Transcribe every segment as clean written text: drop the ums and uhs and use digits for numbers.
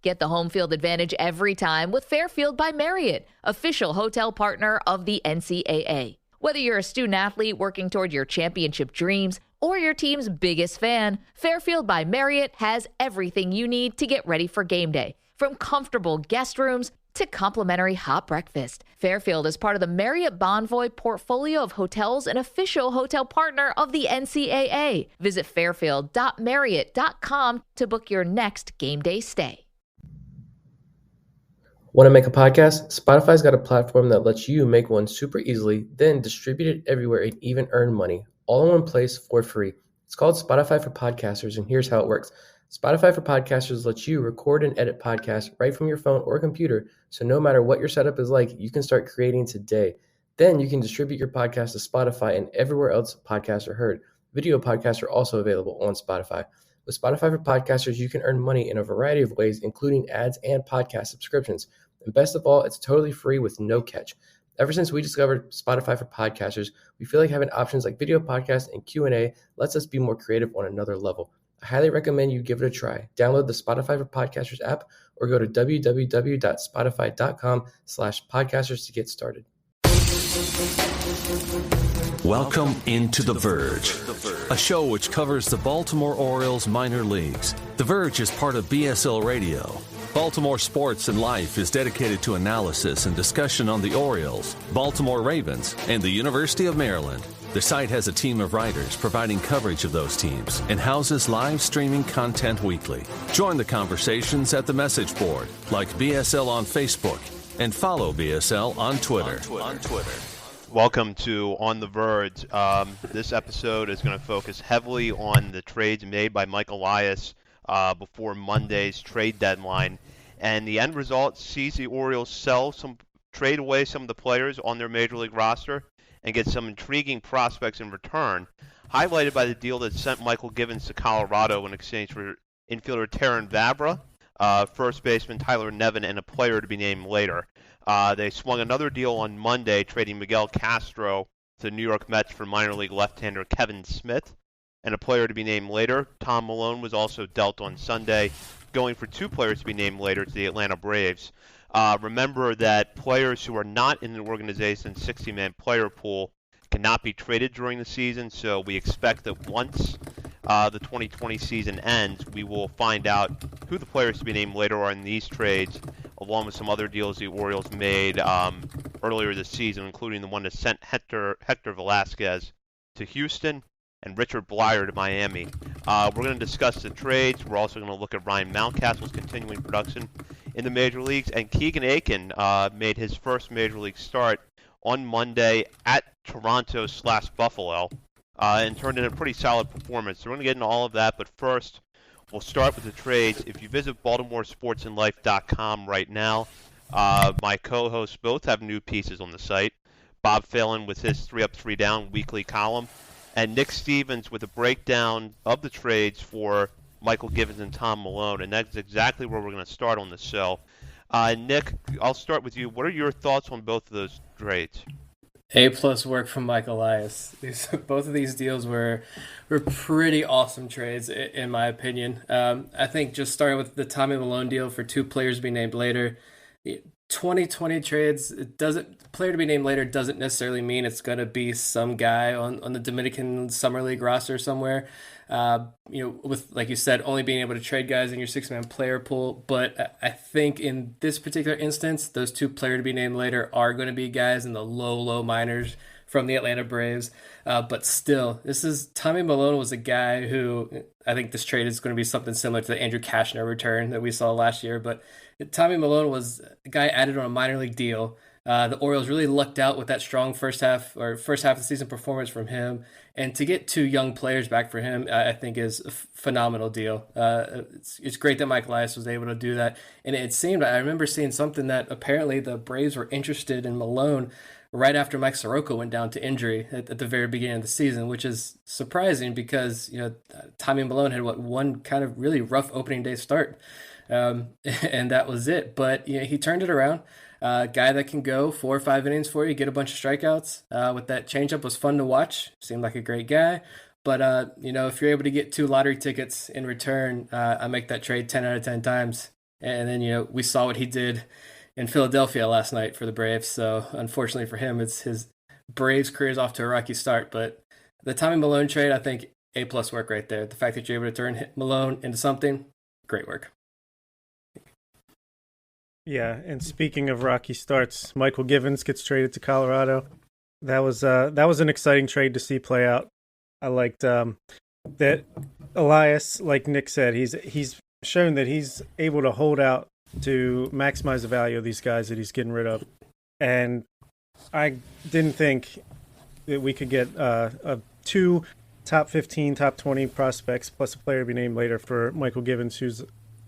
Get the home field advantage every time with Fairfield by Marriott, official hotel partner of the NCAA. Whether you're a student athlete working toward your championship dreams or your team's biggest fan, Fairfield by Marriott has everything you need to get ready for game day. From comfortable guest rooms to complimentary hot breakfast, Fairfield is part of the Marriott Bonvoy portfolio of hotels and official hotel partner of the NCAA. Visit fairfield.marriott.com to book your next game day stay. Want to make a podcast? Spotify's got a platform that lets you make one super easily, then distribute it everywhere and even earn money, all in one place for free. It's called Spotify for Podcasters, and here's how it works. Spotify for Podcasters lets you record and edit podcasts right from your phone or computer, so no matter what your setup is like, you can start creating today. Then you can distribute your podcast to Spotify and everywhere else podcasts are heard. Video podcasts are also available on Spotify. With Spotify for Podcasters, you can earn money in a variety of ways, including ads and podcast subscriptions. And best of all, it's totally free with no catch. Ever since we discovered Spotify for Podcasters, we feel like having options like video podcasts and Q&A lets us be more creative on another level. I highly recommend you give it a try. Download the Spotify for Podcasters app or go to www.spotify.com/podcasters to get started. Welcome into The Verge, a show which covers the Baltimore Orioles minor leagues. The Verge is part of BSL Radio. Baltimore Sports and Life is dedicated to analysis and discussion on the Orioles, Baltimore Ravens, and the University of Maryland. The site has a team of writers providing coverage of those teams and houses live streaming content weekly. Join the conversations at the message board, like BSL on Facebook, and follow BSL on Twitter. Welcome to On the Verge. This episode is going to focus heavily on the trades made by Mychal Givens before Monday's trade deadline. And the end result sees the Orioles trade away some of the players on their major league roster and get some intriguing prospects in return, highlighted by the deal that sent Mychal Givens to Colorado in exchange for infielder Terran Vavra, first baseman Tyler Nevin, and a player to be named later. They swung another deal on Monday, trading Miguel Castro to the New York Mets for minor league left-hander Kevin Smith, and a player to be named later. Tommy Milone was also dealt on Sunday, going for two players to be named later to the Atlanta Braves. Remember that players who are not in the organization's 60-man player pool cannot be traded during the season, so we expect that once the 2020 season ends, we will find out who the players to be named later are in these trades, along with some other deals the Orioles made earlier this season, including the one that sent Hector Velasquez to Houston and Richard Blyer to Miami. We're going to discuss the trades. We're also going to look at Ryan Mountcastle's continuing production in the major leagues, and Keegan Akin made his first major league start on Monday at Toronto/Buffalo and turned in a pretty solid performance. So we're going to get into all of that, but first we'll start with the trades. If you visit BaltimoreSportsAndLife.com right now, my co-hosts both have new pieces on the site. Bob Phelan with his 3 Up, 3 Down weekly column, and Nick Stevens with a breakdown of the trades for Mychal Givens and Tom Milone, and that's exactly where we're going to start on the show. Nick, I'll start with you. What are your thoughts on both of those trades? A+ work from Mychal Givens. Both of these deals were pretty awesome trades, in my opinion. I think just starting with the Tommy Milone deal for two players to be named later. 2020 trades, player to be named later doesn't necessarily mean it's going to be some guy on the Dominican Summer League roster somewhere. With, like you said, only being able to trade guys in your 6-man player pool. But I think in this particular instance, those two player to be named later are going to be guys in the low minors from the Atlanta Braves. But still, Tommy Milone was a guy who, I think this trade is going to be something similar to the Andrew Cashner return that we saw last year. But Tommy Milone was a guy added on a minor league deal. The Orioles really lucked out with that strong first half of the season performance from him. And to get two young players back for him, I think is a phenomenal deal. It's great that Mychal Givens was able to do that. And it seemed, I remember seeing something that apparently the Braves were interested in Milone right after Mike Soroka went down to injury at the very beginning of the season, which is surprising because, Tommy Milone had one kind of really rough opening day start. And that was it. But he turned it around. Guy that can go 4 or 5 innings for you, get a bunch of strikeouts. With that changeup was fun to watch. Seemed like a great guy. But, if you're able to get 2 lottery tickets in return, I make that trade 10 out of 10 times. And then, we saw what he did in Philadelphia last night for the Braves. So unfortunately for him, it's his Braves career is off to a rocky start. But the Tommy Milone trade, I think A+ work right there. The fact that you're able to turn Milone into something, great work. Yeah, and speaking of rocky starts, Mychal Givens gets traded to Colorado. That was an exciting trade to see play out. I liked that Elias, like Nick said, he's shown that he's able to hold out to maximize the value of these guys that he's getting rid of. And I didn't think that we could get two top 15, top 20 prospects plus a player to be named later for Mychal Givens, who's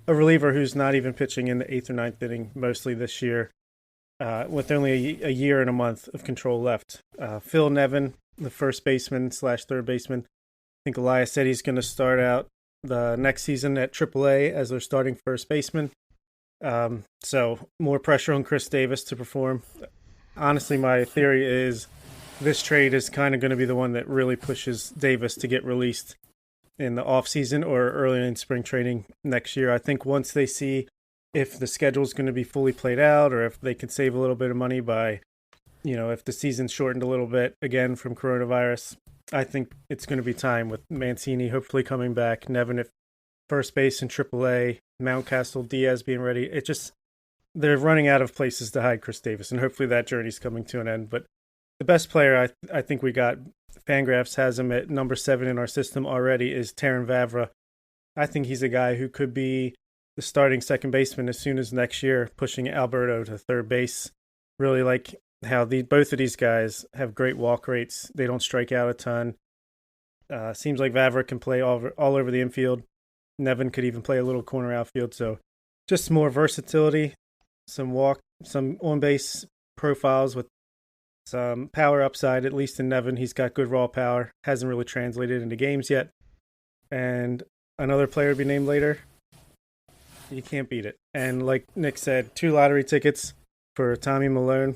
a reliever who's not even pitching in the 8th or 9th inning mostly this year, with only a year and a month of control left. Phil Nevin, the first baseman / third baseman, I think Elias said he's going to start out the next season at AAA as their starting first baseman. So more pressure on Chris Davis to perform. Honestly, my theory is this trade is kind of going to be the one that really pushes Davis to get released in the offseason or early in spring training next year. I think once they see if the schedule is going to be fully played out or if they can save a little bit of money by, if the season's shortened a little bit again from coronavirus, I think it's going to be time with Mancini hopefully coming back, Nevin at first base in AAA, Mountcastle, Diaz being ready. They're running out of places to hide Chris Davis, and hopefully that journey's coming to an end. But the best player I think we got, Fangraphs has him at number 7 in our system already, is Terrin Vavra. I think he's a guy who could be the starting second baseman as soon as next year, pushing Alberto to third base. Really like how both of these guys have great walk rates. They don't strike out a ton. Seems like Vavra can play all over the infield. Nevin could even play a little corner outfield. So just more versatility, some on-base profiles with some power upside, at least in Nevin. He's got good raw power. Hasn't really translated into games yet. And another player to be named later. You can't beat it. And like Nick said, 2 lottery tickets for Tommy Milone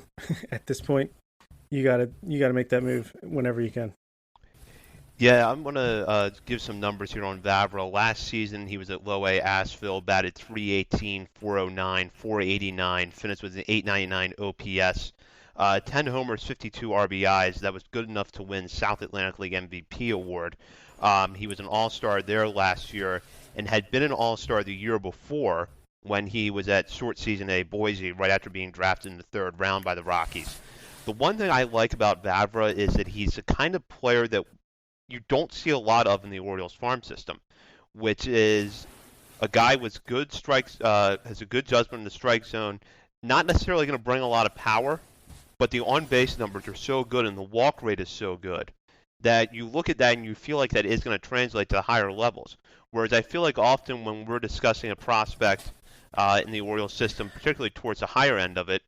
at this point. You gotta make that move whenever you can. Yeah, I'm going to give some numbers here on Vavra. Last season, he was at Low A Asheville, batted .318, .409, .489, finished with an .899 OPS. 10 homers, 52 RBIs. That was good enough to win South Atlantic League MVP award. He was an all-star there last year and had been an all-star the year before when he was at short season A Boise right after being drafted in the 3rd round by the Rockies. The one thing I like about Vavra is that he's the kind of player that you don't see a lot of in the Orioles farm system, which is a guy with good strikes, has a good judgment in the strike zone, not necessarily going to bring a lot of power, but the on-base numbers are so good and the walk rate is so good that you look at that and you feel like that is going to translate to higher levels. Whereas I feel like often when we're discussing a prospect in the Orioles system, particularly towards the higher end of it,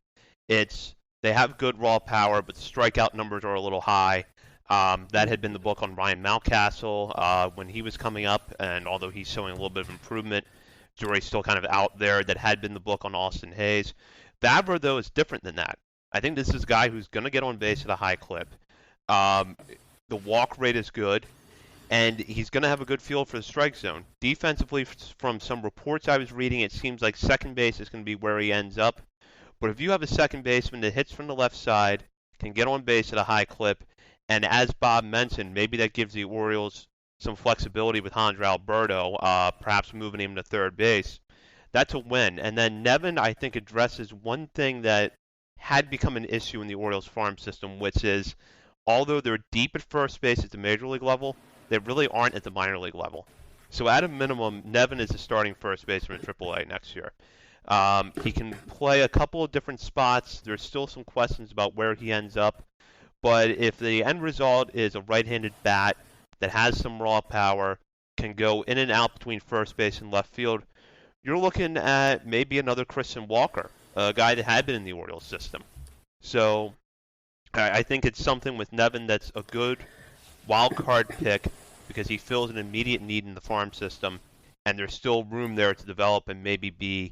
it's they have good raw power, but the strikeout numbers are a little high. That had been the book on Ryan Mountcastle when he was coming up, and although he's showing a little bit of improvement, jury's still kind of out there. That had been the book on Austin Hayes. Vavra, though, is different than that. I think this is a guy who's going to get on base at a high clip. The walk rate is good, and he's going to have a good feel for the strike zone. Defensively, from some reports I was reading, it seems like second base is going to be where he ends up. But if you have a second baseman that hits from the left side, can get on base at a high clip, and as Bob mentioned, maybe that gives the Orioles some flexibility with Handra Alberto, perhaps moving him to third base, that's a win. And then Nevin, I think, addresses one thing that had become an issue in the Orioles farm system, which is although they're deep at first base at the major league level, they really aren't at the minor league level. So at a minimum, Nevin is the starting first baseman in AAA next year. He can play a couple of different spots. There's still some questions about where he ends up. But if the end result is a right-handed bat that has some raw power, can go in and out between first base and left field, you're looking at maybe another Christian Walker, a guy that had been in the Orioles system. So I think it's something with Nevin that's a good wild card pick because he fills an immediate need in the farm system, and there's still room there to develop and maybe be,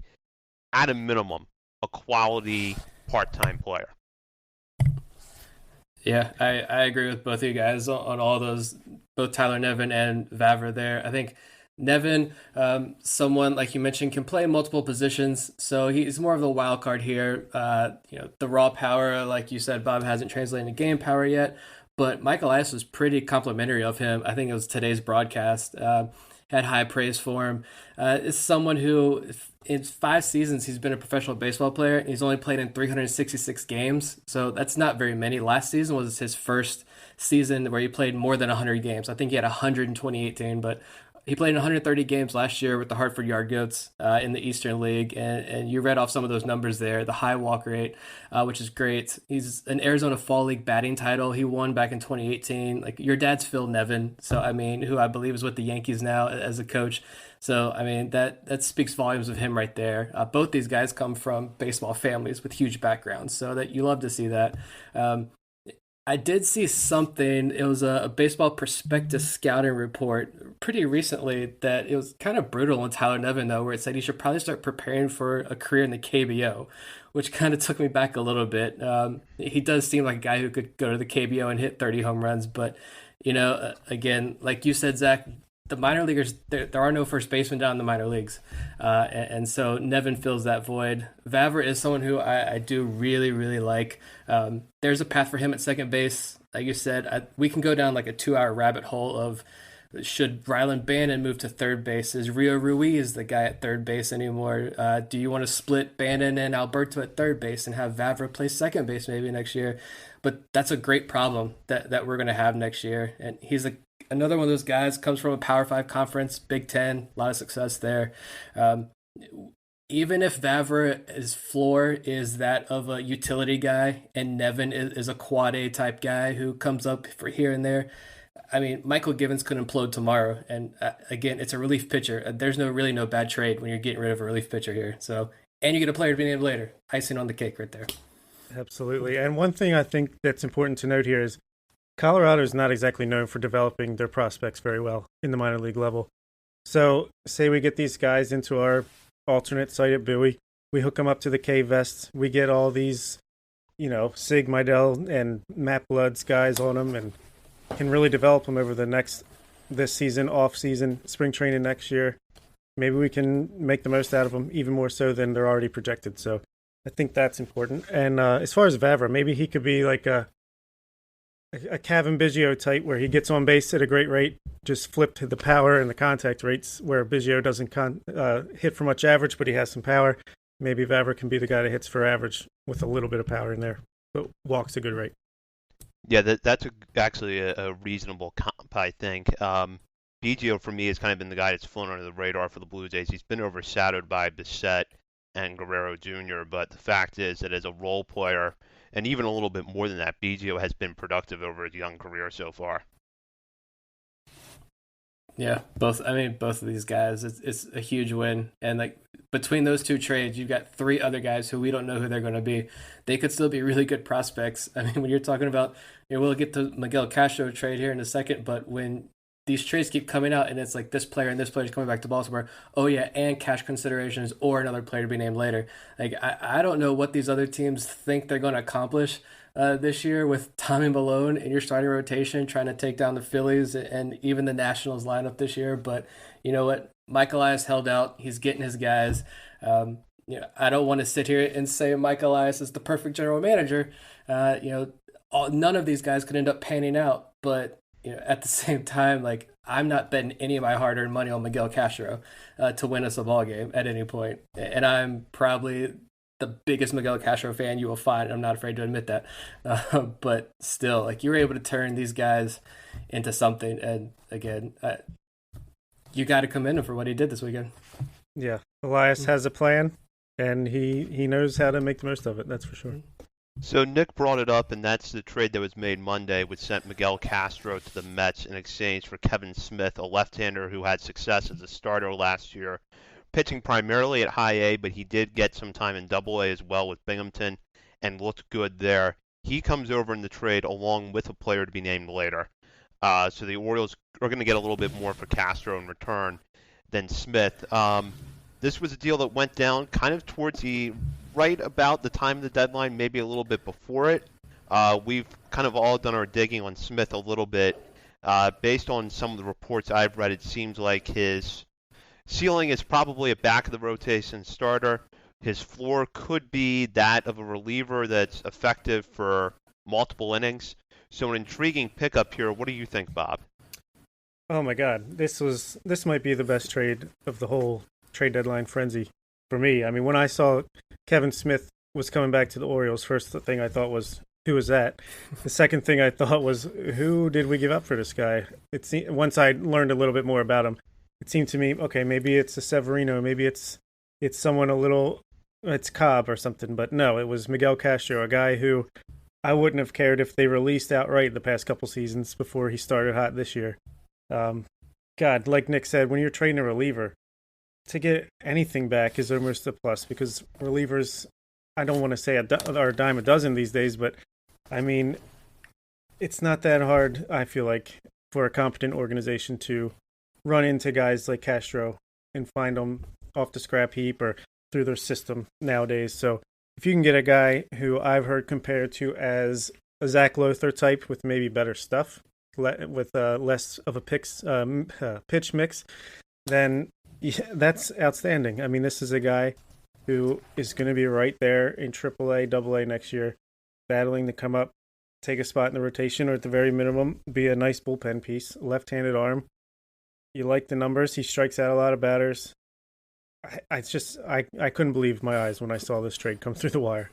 at a minimum, a quality part-time player. Yeah, I agree with both of you guys on all those, both Tyler Nevin and Vavra there. I think Nevin, someone like you mentioned, can play multiple positions, so he's more of the wild card here. The raw power, like you said, Bob, hasn't translated into game power yet, but Mychal Givens was pretty complimentary of him. I think it was today's broadcast. Had high praise for him. Is someone who, in 5 seasons, he's been a professional baseball player. He's only played in 366 games, so that's not very many. Last season was his first season where he played more than 100 games. I think he had 128, but he played in 130 games last year with the Hartford Yard Goats in the Eastern League, and you read off some of those numbers there. The high walk rate, which is great. He's an Arizona Fall League batting title. He won back in 2018. Like, your dad's Phil Nevin, so I mean, who I believe is with the Yankees now as a coach. So I mean, that speaks volumes of him right there. Both these guys come from baseball families with huge backgrounds, so that you love to see that. I did see something. It was a Baseball Prospectus scouting report pretty recently that it was kind of brutal on Tyler Nevin, though, where it said he should probably start preparing for a career in the KBO, which kind of took me back a little bit. He does seem like a guy who could go to the KBO and hit 30 home runs, but, again, like you said, Zach, the minor leaguers, there are no first basemen down in the minor leagues. And so Nevin fills that void. Vavra is someone who I do really, really like. There's a path for him at second base. Like you said, we can go down like a 2-hour rabbit hole of, should Ryland Bannon move to third base? Is Rio Ruiz the guy at third base anymore? Do you want to split Bannon and Alberto at third base and have Vavra play second base maybe next year? But that's a great problem that we're going to have next year. And he's another one of those guys, comes from a Power 5 conference, Big Ten, a lot of success there. Even if Vavra's floor is that of a utility guy and Nevin is a quad A type guy who comes up for here and there, I mean, Mychal Givens could implode tomorrow. And again, it's a relief pitcher. There's really no bad trade when you're getting rid of a relief pitcher here. So, and you get a player to be named later. Icing on the cake right there. Absolutely. And one thing I think that's important to note here is Colorado is not exactly known for developing their prospects very well in the minor league level. So say we get these guys into our alternate site at Bowie, we hook them up to the K-Vest, we get all these, Sig Meidel and Matt Blood's guys on them and can really develop them over this season, off season, spring training next year. Maybe we can make the most out of them, even more so than they're already projected. So I think that's important. And as far as Vavra, maybe he could be like a Kevin Biggio type where he gets on base at a great rate, just flip to the power and the contact rates where Biggio doesn't hit for much average, but he has some power. Maybe Vavra can be the guy that hits for average with a little bit of power in there, but walks a good rate. Yeah, that's actually a reasonable comp, I think. Biggio, for me, has kind of been the guy that's flown under the radar for the Blue Jays. He's been overshadowed by Bissett and Guerrero Jr., but the fact is that as a role player, and even a little bit more than that, Biggio has been productive over his young career so far. Yeah, both of these guys, it's a huge win. And like between those two trades, you've got 3 other guys who we don't know who they're going to be. They could still be really good prospects. I mean, when you're talking about, we'll get to Miguel Castro trade here in a second, but when these trades keep coming out and it's like this player and this player is coming back to Baltimore, oh yeah, and cash considerations or another player to be named later. Like, I don't know what these other teams think they're going to accomplish this year with Tommy Milone in your starting rotation, trying to take down the Phillies and even the Nationals lineup this year. But you know what? Mychal Givens held out. He's getting his guys. I don't want to sit here and say Mychal Givens is the perfect general manager. None of these guys could end up panning out. But at the same time, like, I'm not betting any of my hard-earned money on Miguel Castro to win us a ball game at any point. And I'm probably the biggest Miguel Castro fan you will find. I'm not afraid to admit that. But still, like, you're able to turn these guys into something. And again, you got to commend him for what he did this weekend. Yeah, Elias has a plan, and he knows how to make the most of it. That's for sure. So Nick brought it up, and that's the trade that was made Monday, which sent Miguel Castro to the Mets in exchange for Kevin Smith, a left-hander who had success as a starter last year, pitching primarily at high A, but he did get some time in double A as well with Binghamton and looked good there. He comes over in the trade along with a player to be named later. So the Orioles are going to get a little bit more for Castro in return than Smith. This was a deal that went down kind of towards right about the time of the deadline, maybe a little bit before it. We've kind of all done our digging on Smith a little bit. Based on some of the reports I've read, it seems like his ceiling is probably a back of the rotation starter. His floor could be that of a reliever that's effective for multiple innings. So an intriguing pickup here. What do you think, Bob? Oh my God, this might be the best trade of the whole trade deadline frenzy for me. I mean, when I saw Kevin Smith was coming back to the Orioles, first thing I thought was, who was that? The second thing I thought was, who did we give up for this guy? Once I learned a little bit more about him, it seemed to me, okay, maybe it's a Severino, maybe it's someone it's Cobb or something, but no, it was Miguel Castro, a guy who I wouldn't have cared if they released outright the past couple seasons before he started hot this year. God, like Nick said, when you're trading a reliever, to get anything back is almost a plus, because relievers, I don't want to say are a dime a dozen these days, but I mean, it's not that hard, I feel like, for a competent organization to run into guys like Castro and find them off the scrap heap or through their system nowadays. So if you can get a guy who I've heard compared to as a Zach Lothar type with maybe better stuff, with less of a pitch mix, then that's outstanding. I mean, this is a guy who is going to be right there in AAA, AA next year, battling to come up, take a spot in the rotation, or at the very minimum, be a nice bullpen piece. Left-handed arm. You like the numbers. He strikes out a lot of batters. I couldn't believe my eyes when I saw this trade come through the wire.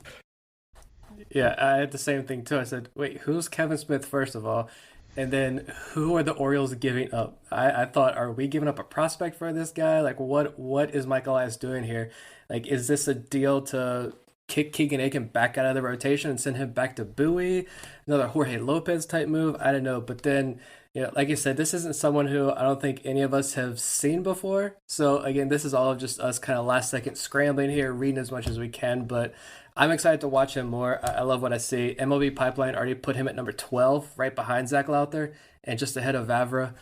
Yeah, I had the same thing too. I said, wait, who's Kevin Smith, first of all? And then who are the Orioles giving up? I thought, are we giving up a prospect for this guy? Like, what is Mychal Givens doing here? Like, is this a deal to kick Keegan Akin back out of the rotation and send him back to Bowie? Another Jorge Lopez type move? I don't know. But then, like you said, this isn't someone who I don't think any of us have seen before. So, again, this is all of just us kind of last second scrambling here, reading as much as we can. But I'm excited to watch him more. I love what I see. MLB Pipeline already put him at number 12, right behind Zach Lothar, and just ahead of Vavra.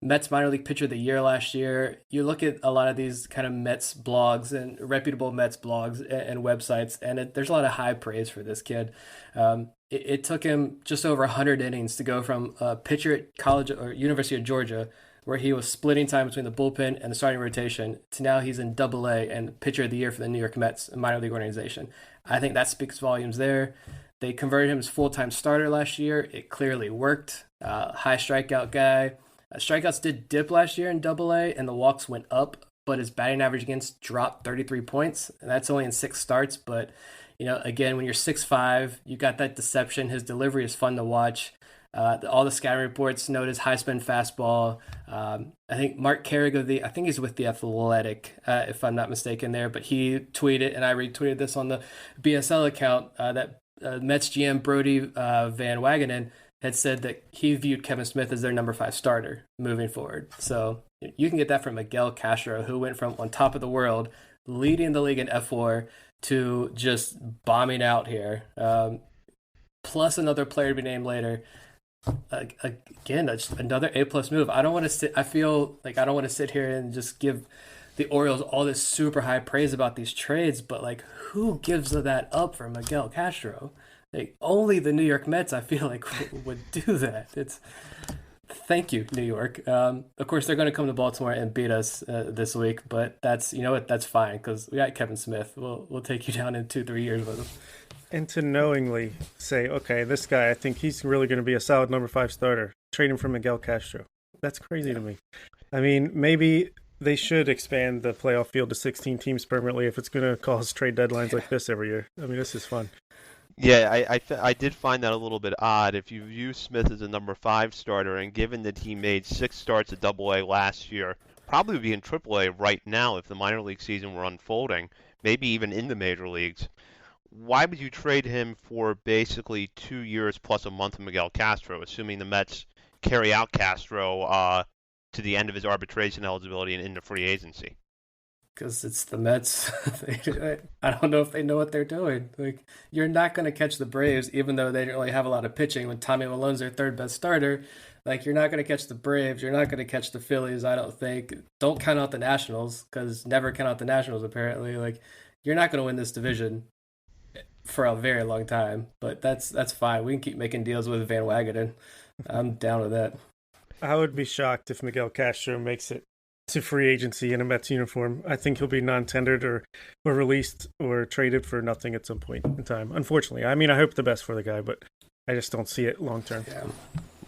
Mets minor league pitcher of the year last year. You look at a lot of these kind of Mets blogs and reputable Mets blogs and websites, and there's a lot of high praise for this kid. It took him just over 100 innings to go from a pitcher at college or University of Georgia, where he was splitting time between the bullpen and the starting rotation, to now he's in AA and pitcher of the year for the New York Mets, a minor league organization. I think that speaks volumes there. They converted him as full-time starter last year. It clearly worked. High strikeout guy. Strikeouts did dip last year in AA, and the walks went up, but his batting average against dropped 33 points, and that's only in 6 starts. But, again, when you're 6'5", you got that deception. His delivery is fun to watch. All the scouting reports note his high-spin fastball. I think Mark Carrick I think he's with The Athletic, if I'm not mistaken there, but he tweeted, and I retweeted this on the BSL account, that Mets GM Brody Van Wagenen had said that he viewed Kevin Smith as their number 5 starter moving forward. So you can get that from Miguel Castro, who went from on top of the world, leading the league in F4, to just bombing out here. Plus another player to be named later. Again, just another A+ move. I feel like I don't want to sit here and just give the Orioles all this super high praise about these trades, but like, who gives that up for Miguel Castro? Like, only the New York Mets, I feel like, would do that. Thank you, New York. Of course, they're going to come to Baltimore and beat us this week, but that's fine, because we got Kevin Smith. We'll take you down in 2-3 years with him. And to knowingly say, okay, this guy, I think he's really going to be a solid number 5 starter. Trade him for Miguel Castro. That's crazy to me. I mean, maybe they should expand the playoff field to 16 teams permanently if it's going to cause trade deadlines like this every year. I mean, this is fun. Yeah, I did find that a little bit odd. If you view Smith as a number 5 starter, and given that he made 6 starts at AA last year, probably would be in AAA right now if the minor league season were unfolding, maybe even in the major leagues. Why would you trade him for basically 2 years plus a month of Miguel Castro, assuming the Mets carry out Castro to the end of his arbitration eligibility and into free agency? Because it's the Mets. I don't know if they know what they're doing. Like, you're not going to catch the Braves, even though they don't really have a lot of pitching. When Tommy Milone's their 3rd best starter, like, you're not going to catch the Braves. You're not going to catch the Phillies, I don't think. Don't count out the Nationals, because never count out the Nationals, apparently. Like, you're not going to win this division for a very long time. But that's fine. We can keep making deals with Van Wagenen. I'm down with that. I would be shocked if Miguel Castro makes it to free agency in a Mets uniform. I think he'll be non-tendered or released or traded for nothing at some point in time. Unfortunately, I mean, I hope the best for the guy, but I just don't see it long term.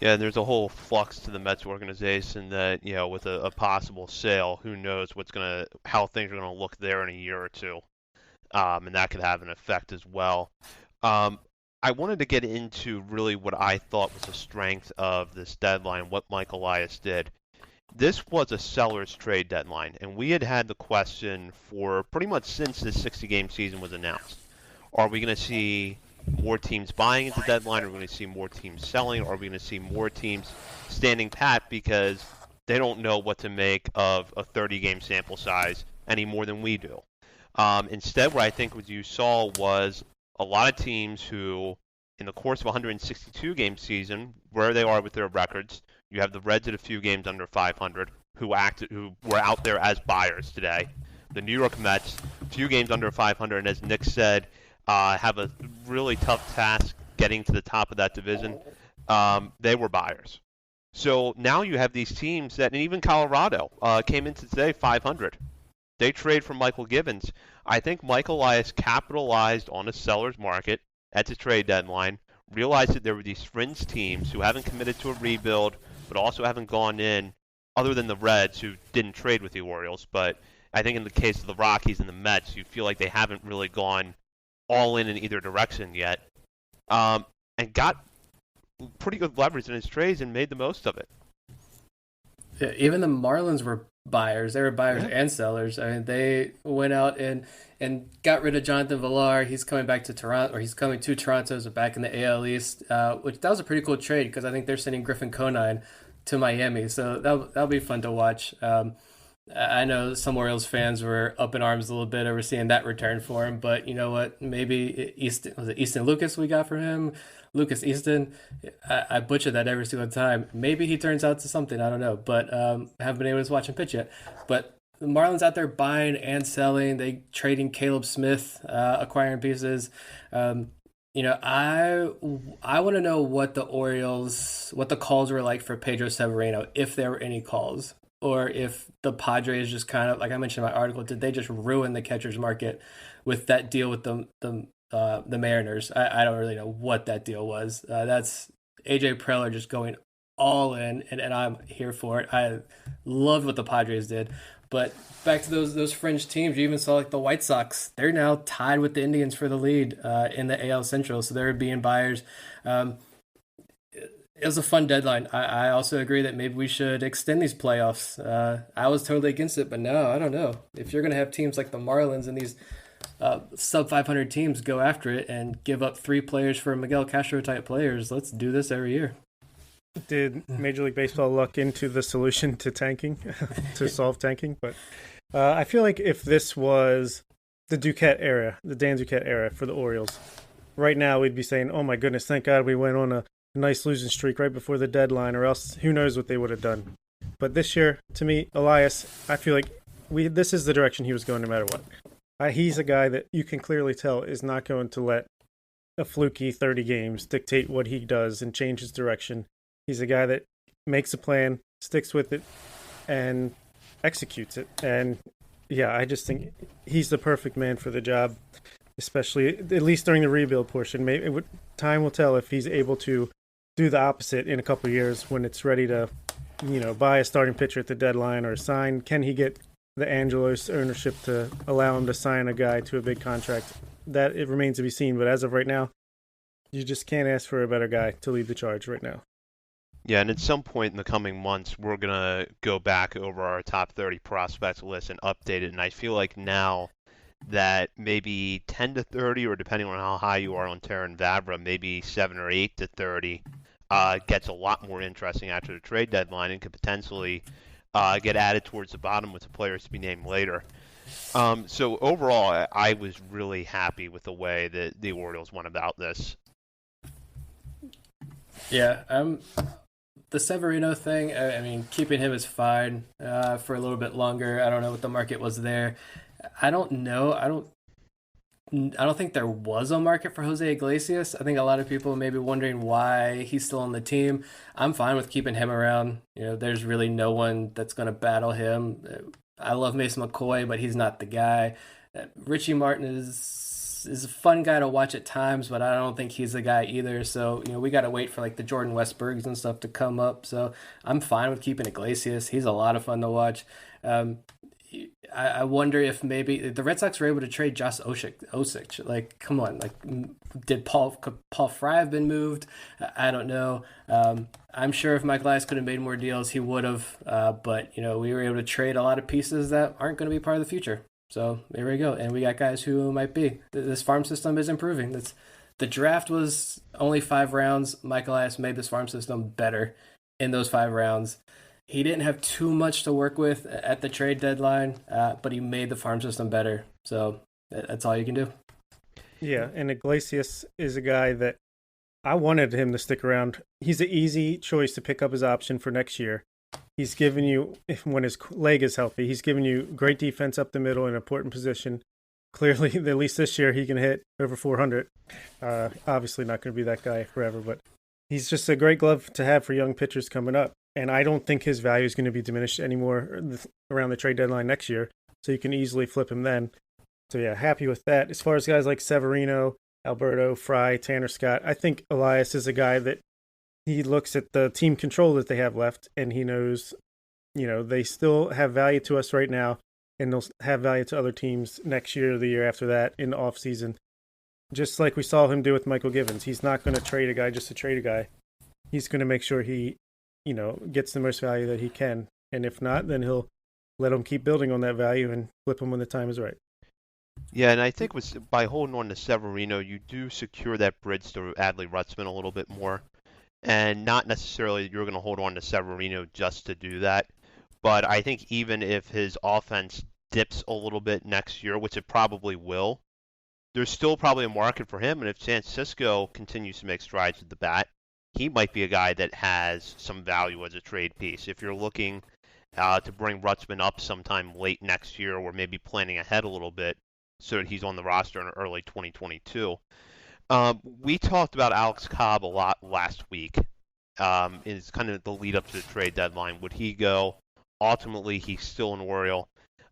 Yeah, and there's a whole flux to the Mets organization that, with a possible sale, who knows how things are gonna look there in a year or two, and that could have an effect as well. I wanted to get into really what I thought was the strength of this deadline, what Mychal Givens did. This was a seller's trade deadline, and we had the question for pretty much since this 60-game season was announced. Are we going to see more teams buying at the deadline? Are we going to see more teams selling? Or are we going to see more teams standing pat because they don't know what to make of a 30-game sample size any more than we do? Instead, what I think what you saw was a lot of teams who, in the course of a 162-game season, where they are with their records, you have the Reds at a few games under 500, who were out there as buyers today. The New York Mets, few games under 500, and as Nick said, have a really tough task getting to the top of that division. They were buyers. So now you have these teams that, and even Colorado came into today 500. They trade for Mychal Givens. I think Mychal Givens capitalized on a seller's market at the trade deadline, realized that there were these fringe teams who haven't committed to a rebuild, but also haven't gone in, other than the Reds, who didn't trade with the Orioles. But I think in the case of the Rockies and the Mets, you feel like they haven't really gone all in either direction yet, and got pretty good leverage in his trades and made the most of it. Yeah, even the Marlins were buyers. They were buyers and sellers. I mean, they went out and got rid of Jonathan Villar. He's coming back to Toronto, or he's coming to Toronto, so back in the AL East, which that was a pretty cool trade because I think they're sending Griffin Conine to Miami, so that'll be fun to watch. I know some Orioles fans were up in arms a little bit over seeing that return for him, but you know what? Maybe Easton Lucas we got from him? Lucas Easton? I butcher that every single time. Maybe he turns out to something, I don't know, but I haven't been able to watch him pitch yet. But the Marlins out there buying and selling, they trading Caleb Smith, acquiring pieces. I want to know what the Orioles, what the calls were like for Pedro Severino, if there were any calls. Or if the Padres just kind of, like I mentioned in my article, did they just ruin the catcher's market with that deal with the Mariners? I don't really know what that deal was. That's AJ Preller just going all in, and I'm here for it. I loved what the Padres did. But back to those fringe teams, you even saw like the White Sox. They're now tied with the Indians for the lead in the AL Central, so they're being buyers. It was a fun deadline. I also agree that maybe we should extend these playoffs. I was totally against it, but no, I don't know. If you're going to have teams like the Marlins and these sub-500 teams go after it and give up 3 players for Miguel Castro type players, let's do this every year. Did Major League Baseball look into the solution to tanking, to solve tanking? But I feel like if this was the Duquette era, the Dan Duquette era for the Orioles, right now we'd be saying, oh my goodness, thank God we went on a nice losing streak right before the deadline, or else who knows what they would have done. But this year, to me, Elias, I feel like this is the direction he was going no matter what. He's a guy that you can clearly tell is not going to let a fluky 30 games dictate what he does and change his direction. He's a guy that makes a plan, sticks with it, and executes it. And yeah, I just think he's the perfect man for the job, especially at least during the rebuild portion. Maybe time will tell if he's able to do the opposite in a couple of years when it's ready to, buy a starting pitcher at the deadline or sign. Can he get the Angelos ownership to allow him to sign a guy to a big contract? That it remains to be seen. But as of right now, you just can't ask for a better guy to lead the charge right now. Yeah, and at some point in the coming months, we're going to go back over our top 30 prospects list and update it. And I feel like now that maybe 10 to 30, or depending on how high you are on Terran Vavra, maybe 7 or 8 to 30, gets a lot more interesting after the trade deadline and could potentially get added towards the bottom with the players to be named later. So overall, I was really happy with the way that the Orioles went about this. Yeah, the Severino thing, I mean, keeping him is fine for a little bit longer. I don't know what the market was there. I don't know. I don't think there was a market for Jose Iglesias. I think a lot of people may be wondering why he's still on the team. I'm fine with keeping him around. There's really no one that's going to battle him. I love Mason McCoy, but he's not the guy. Richie Martin is a fun guy to watch at times, but I don't think he's the guy either. So, we got to wait for like the Jordan Westbergs and stuff to come up. So I'm fine with keeping Iglesias. He's a lot of fun to watch. I wonder if maybe the Red Sox were able to trade Josh Osich. Like, come on. Like, could Paul Fry have been moved? I don't know. I'm sure if Mike Elias could have made more deals, he would have. But, we were able to trade a lot of pieces that aren't going to be part of the future. So there we go. And we got guys who might be. This farm system is improving. The draft was only 5 rounds. Mike Elias made this farm system better in those 5 rounds. He didn't have too much to work with at the trade deadline, but he made the farm system better. So that's all you can do. Yeah, and Iglesias is a guy that I wanted him to stick around. He's an easy choice to pick up his option for next year. He's given you, when his leg is healthy, he's given you great defense up the middle in an important position. Clearly, at least this year, he can hit over 400. Obviously not going to be that guy forever, but he's just a great glove to have for young pitchers coming up. And I don't think his value is going to be diminished anymore around the trade deadline next year. So you can easily flip him then. So yeah, happy with that. As far as guys like Severino, Alberto, Fry, Tanner Scott, I think Elias is a guy that he looks at the team control that they have left, and he knows, they still have value to us right now, and they'll have value to other teams next year or the year after that in the offseason. Just like we saw him do with Mychal Givens. He's not going to trade a guy just to trade a guy. He's going to make sure he gets the most value that he can. And if not, then he'll let him keep building on that value and flip him when the time is right. Yeah, and I think by holding on to Severino, you do secure that bridge to Adley Rutzman a little bit more. And not necessarily you're going to hold on to Severino just to do that. But I think even if his offense dips a little bit next year, which it probably will, there's still probably a market for him. And if Francisco continues to make strides with the bat, he might be a guy that has some value as a trade piece. If you're looking to bring Rutzman up sometime late next year, or maybe planning ahead a little bit so that he's on the roster in early 2022. We talked about Alex Cobb a lot last week. It's kind of the lead up to the trade deadline. Would he go? Ultimately, he's still an Oriole.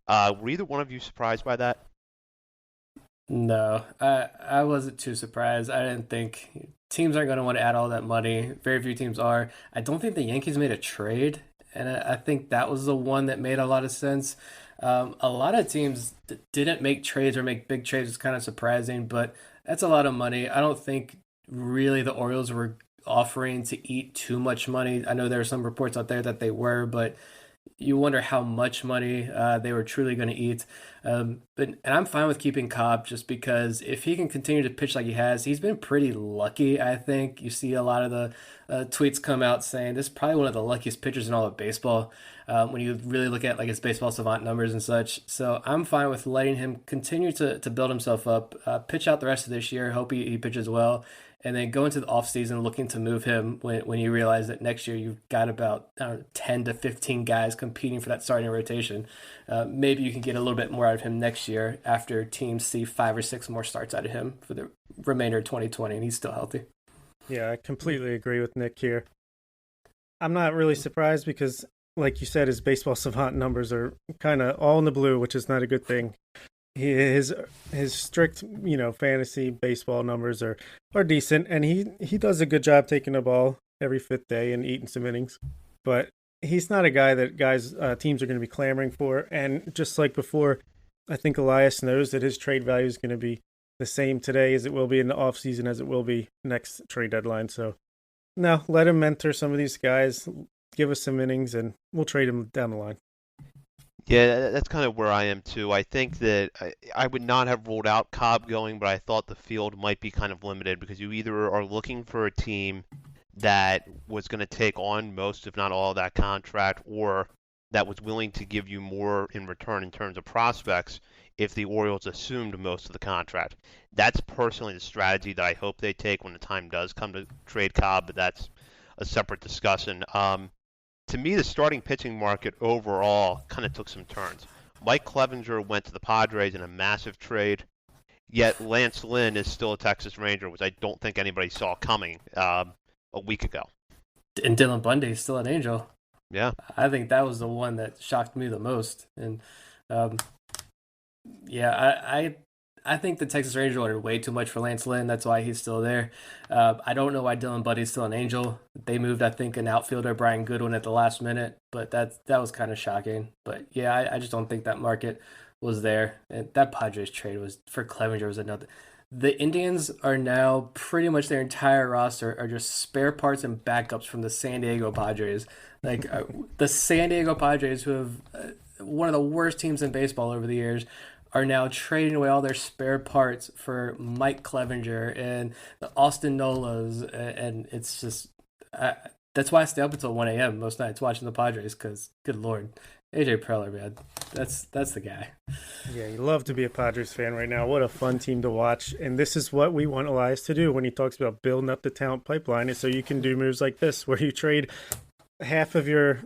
Were either one of you surprised by that? No, I wasn't too surprised. I didn't think teams aren't going to want to add all that money. Very few teams are. I don't think the Yankees made a trade, and I think that was the one that made a lot of sense. A lot of teams didn't make trades or make big trades. It's kind of surprising, but that's a lot of money. I don't think really the Orioles were offering to eat too much money. I know there are some reports out there that they were, but you wonder how much money they were truly going to eat. And I'm fine with keeping Cobb just because if he can continue to pitch like he has, he's been pretty lucky, I think. You see a lot of the tweets come out saying this is probably one of the luckiest pitchers in all of baseball when you really look at like his baseball savant numbers and such. So I'm fine with letting him continue to build himself up, pitch out the rest of this year, hope he pitches well, and then go into the offseason looking to move him when you realize that next year you've got about 10 to 15 guys competing for that starting rotation. Maybe you can get a little bit more out of him next year after teams see 5 or 6 more starts out of him for the remainder of 2020, and he's still healthy. Yeah, I completely agree with Nick here. I'm not really surprised because, like you said, his baseball savant numbers are kind of all in the blue, which is not a good thing. His strict, fantasy baseball numbers are decent, and he does a good job taking the ball every 5th day and eating some innings. But he's not a guy that teams are going to be clamoring for. And just like before, I think Elias knows that his trade value is going to be the same today as it will be in the offseason as it will be next trade deadline. So no, let him mentor some of these guys, give us some innings, and we'll trade him down the line. Yeah, that's kind of where I am too. I think that I would not have ruled out Cobb going, but I thought the field might be kind of limited because you either are looking for a team that was going to take on most, if not all, of that contract, or that was willing to give you more in return in terms of prospects if the Orioles assumed most of the contract. That's personally the strategy that I hope they take when the time does come to trade Cobb, but that's a separate discussion. To me, the starting pitching market overall kind of took some turns. Mike Clevenger went to the Padres in a massive trade. Yet Lance Lynn is still a Texas Ranger, which I don't think anybody saw coming a week ago. And Dylan Bundy is still an Angel. Yeah. I think that was the one that shocked me the most. And I think the Texas Rangers wanted way too much for Lance Lynn. That's why he's still there. I don't know why Dylan Bundy's still an Angel. They moved, I think, an outfielder, Brian Goodwin, at the last minute, but that was kind of shocking. But yeah, I just don't think that market was there. And that Padres trade was for Clevenger was another. The Indians are now pretty much their entire roster are just spare parts and backups from the San Diego Padres. Like the San Diego Padres, who have one of the worst teams in baseball over the years, are now trading away all their spare parts for Mike Clevenger and the Austin Nolas, and it's just that's why I stay up until 1 a.m. most nights watching the Padres, because good Lord, AJ Preller, man, that's the guy. Yeah, you love to be a Padres fan right now. What a fun team to watch, and this is what we want Elias to do when he talks about building up the talent pipeline, is so you can do moves like this where you trade half of your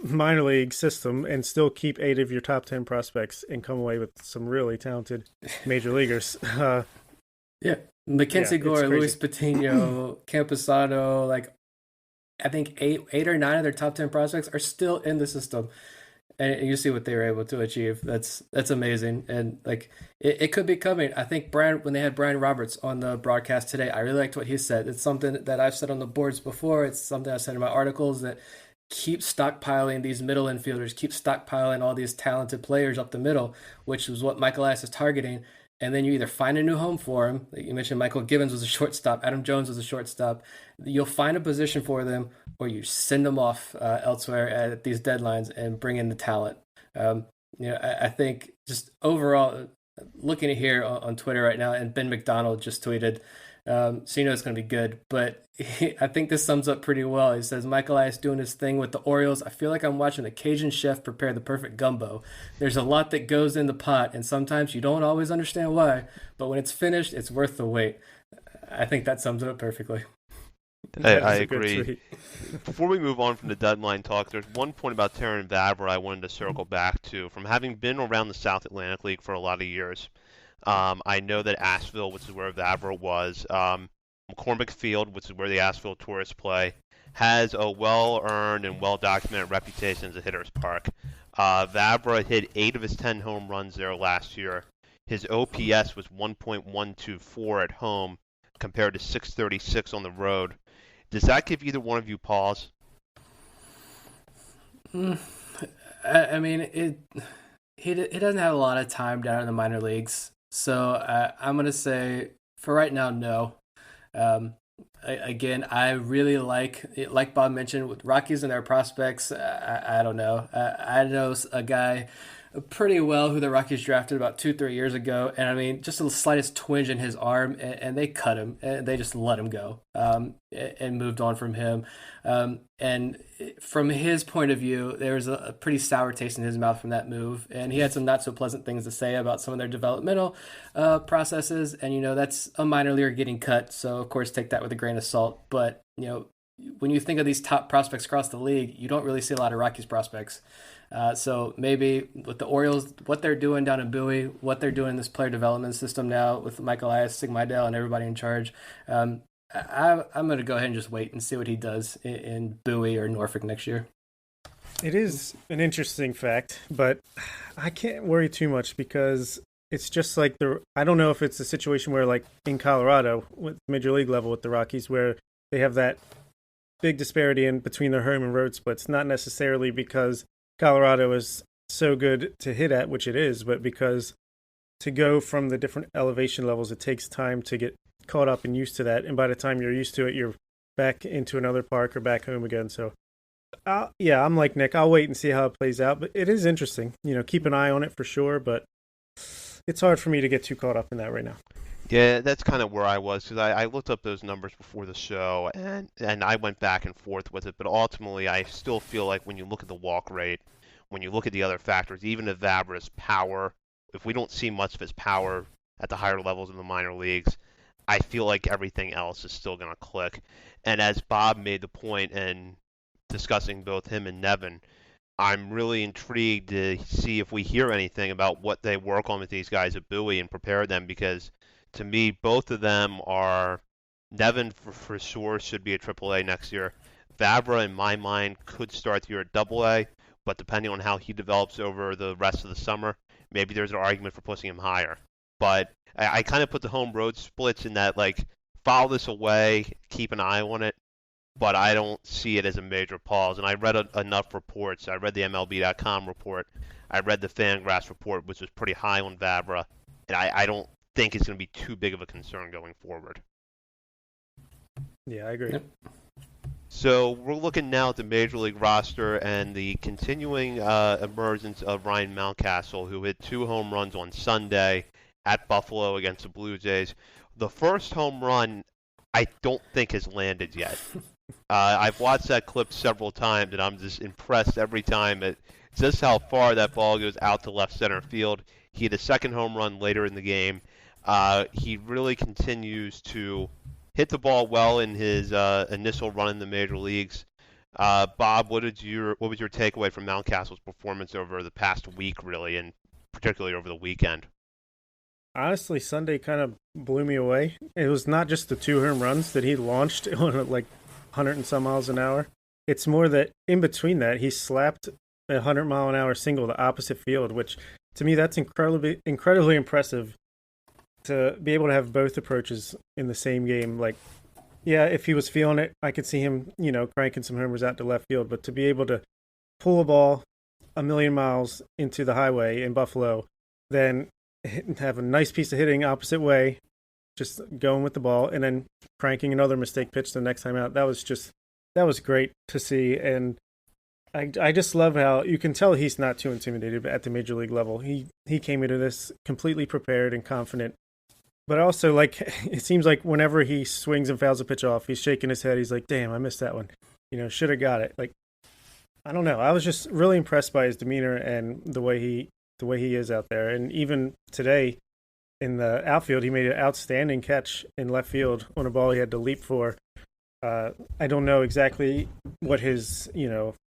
minor league system and still keep 8 of your top 10 prospects and come away with some really talented major leaguers. Mackenzie Gore, Luis Patino, Camposano, like I think eight or 9 of their top 10 prospects are still in the system. And you see what they were able to achieve. That's amazing. And like it could be coming. I think when they had Brian Roberts on the broadcast today, I really liked what he said. It's something that I've said on the boards before. It's something I've said in my articles, that keep stockpiling these middle infielders, keep stockpiling all these talented players up the middle, which is what Michael Elias is targeting. And then you either find a new home for him. Like you mentioned, Mychal Givens was a shortstop. Adam Jones was a shortstop. You'll find a position for them, or you send them off elsewhere at these deadlines and bring in the talent. I think just overall, looking at here on Twitter right now, and Ben McDonald just tweeted, so you know it's going to be good. But I think this sums up pretty well. He says, Michael Elias doing his thing with the Orioles. I feel like I'm watching a Cajun chef prepare the perfect gumbo. There's a lot that goes in the pot, and sometimes you don't always understand why. But when it's finished, it's worth the wait. I think that sums it up perfectly. I agree. Before we move on from the deadline talk, there's one point about Terran Vavra I wanted to circle back to. From having been around the South Atlantic League for a lot of years, I know that Asheville, which is where Vavra was, McCormick Field, which is where the Asheville Tourists play, has a well-earned and well-documented reputation as a hitter's park. Vavra hit 8 of his 10 home runs there last year. His OPS was 1.124 at home compared to 636 on the road. Does that give either one of you pause? I mean, he doesn't have a lot of time down in the minor leagues, so I'm going to say for right now, no. Again, I really like Bob mentioned, with Rockies and their prospects. I don't know. I know a guy pretty well who the Rockies drafted about 2-3 years ago, and I mean, just the slightest twinge in his arm, and they cut him, and they just let him go, and moved on from him. And from his point of view, there was a pretty sour taste in his mouth from that move, and he had some not so pleasant things to say about some of their developmental processes. And that's a minor leaguer getting cut, so of course take that with a grain of salt. But when you think of these top prospects across the league, you don't really see a lot of Rockies prospects. So maybe with the Orioles, what they're doing down in Bowie, what they're doing in this player development system now with Michael Elias, Sig Mejdal, and everybody in charge, I'm going to go ahead and just wait and see what he does in Bowie or Norfolk next year. It is an interesting fact, but I can't worry too much because it's just like I don't know if it's a situation where, like in Colorado, with major league level with the Rockies, where they have that big disparity in between their home and road splits, not necessarily because Colorado is so good to hit at, which it is, but because to go from the different elevation levels, it takes time to get caught up and used to that. And by the time you're used to it, you're back into another park or back home again. So, I'm like Nick. I'll wait and see how it plays out. But it is interesting. Keep an eye on it for sure. But it's hard for me to get too caught up in that right now. Yeah, that's kind of where I was, because I looked up those numbers before the show, and I went back and forth with it. But ultimately, I still feel like when you look at the walk rate, when you look at the other factors, even if Vavra's power, if we don't see much of his power at the higher levels in the minor leagues, I feel like everything else is still going to click. And as Bob made the point in discussing both him and Nevin, I'm really intrigued to see if we hear anything about what they work on with these guys at Bowie and prepare them, because to me, both of them are. Nevin for sure should be a AAA next year. Vavra, in my mind, could start the year at AA, but depending on how he develops over the rest of the summer, maybe there's an argument for pushing him higher. But I kind of put the home road splits in that, like, file this away, keep an eye on it, but I don't see it as a major pause. And I read enough reports. I read the MLB.com report. I read the Fangraphs report, which was pretty high on Vavra, and I don't think it's going to be too big of a concern going forward. Yeah, I agree. Yep. So we're looking now at the Major League roster and the continuing emergence of Ryan Mountcastle, who hit 2 home runs on Sunday at Buffalo against the Blue Jays. The first home run I don't think has landed yet. I've watched that clip several times, and I'm just impressed every time at just how far that ball goes out to left center field. He had a second home run later in the game. He really continues to hit the ball well in his initial run in the major leagues. Bob, what was your takeaway from Mountcastle's performance over the past week, really, and particularly over the weekend? Honestly, Sunday kind of blew me away. It was not just the 2 home runs that he launched on like 100 and some miles an hour. It's more that in between that, he slapped a 100-mile-an-hour single to opposite field, which to me, that's incredibly impressive to be able to have both approaches in the same game. Like, yeah, if he was feeling it, I could see him, cranking some homers out to left field. But to be able to pull a ball a million miles into the highway in Buffalo, then have a nice piece of hitting opposite way, just going with the ball, and then cranking another mistake pitch the next time out. That was great to see. And I just love how you can tell he's not too intimidated at the major league level. He came into this completely prepared and confident. But also, like, it seems like whenever he swings and fouls a pitch off, he's shaking his head. He's like, damn, I missed that one. Should have got it. Like, I don't know. I was just really impressed by his demeanor and the way he is out there. And even today in the outfield, he made an outstanding catch in left field on a ball he had to leap for. I don't know exactly what his,